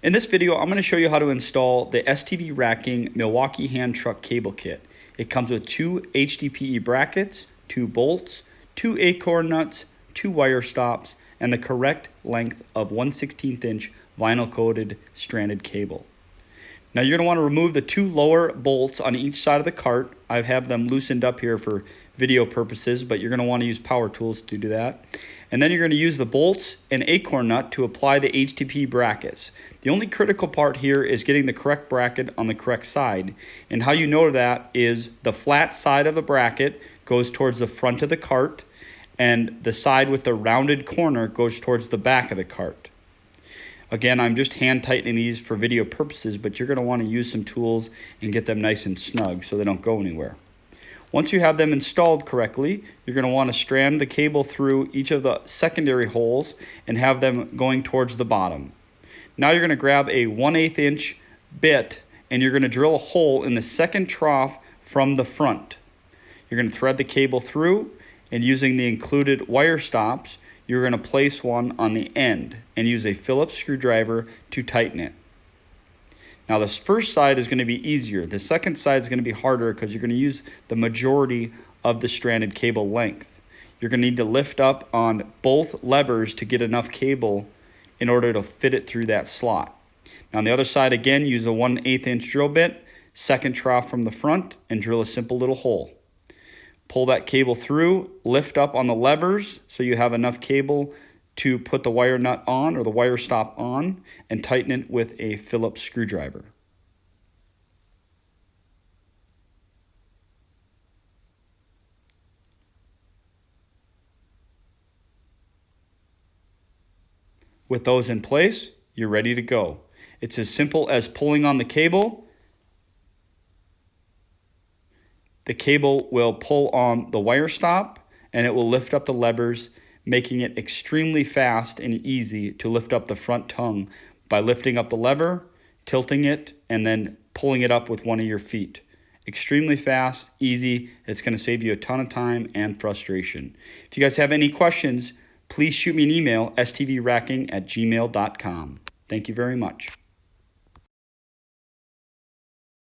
In this video, I'm going to show you how to install the STV Racking Milwaukee Hand Truck cable kit. It comes with 2 HDPE brackets, 2 bolts, 2 acorn nuts, 2 wire stops, and the correct length of 1/16 inch vinyl coated stranded cable. Now you're going to want to remove the 2 lower bolts on each side of the cart. I have them loosened up here for video purposes, but you're going to want to use power tools to do that. And then you're going to use the bolts and acorn nut to apply the HDPE brackets. The only critical part here is getting the correct bracket on the correct side. And how you know that is the flat side of the bracket goes towards the front of the cart, and the side with the rounded corner goes towards the back of the cart. Again, I'm just hand tightening these for video purposes, but you're going to want to use some tools and get them nice and snug so they don't go anywhere. Once you have them installed correctly, you're going to want to strand the cable through each of the secondary holes and have them going towards the bottom. Now you're going to grab a 1/8 inch bit and you're going to drill a hole in the second trough from the front. You're going to thread the cable through, and using the included wire stops, you're going to place one on the end and use a Phillips screwdriver to tighten it. Now this first side is going to be easier. The second side is going to be harder because you're going to use the majority of the stranded cable length. You're going to need to lift up on both levers to get enough cable in order to fit it through that slot. Now on the other side, again, use a 1/8 inch drill bit, second trough from the front, and drill a simple little hole. Pull that cable through, lift up on the levers so you have enough cable to put the wire nut on or the wire stop on, and tighten it with a Phillips screwdriver. With those in place, you're ready to go. It's as simple as pulling on the cable. The cable will pull on the wire stop and it will lift up the levers, making it extremely fast and easy to lift up the front tongue by lifting up the lever, tilting it, and then pulling it up with one of your feet. Extremely fast, easy. It's going to save you a ton of time and frustration. If you guys have any questions, please shoot me an email, stvracking@gmail.com. Thank you very much.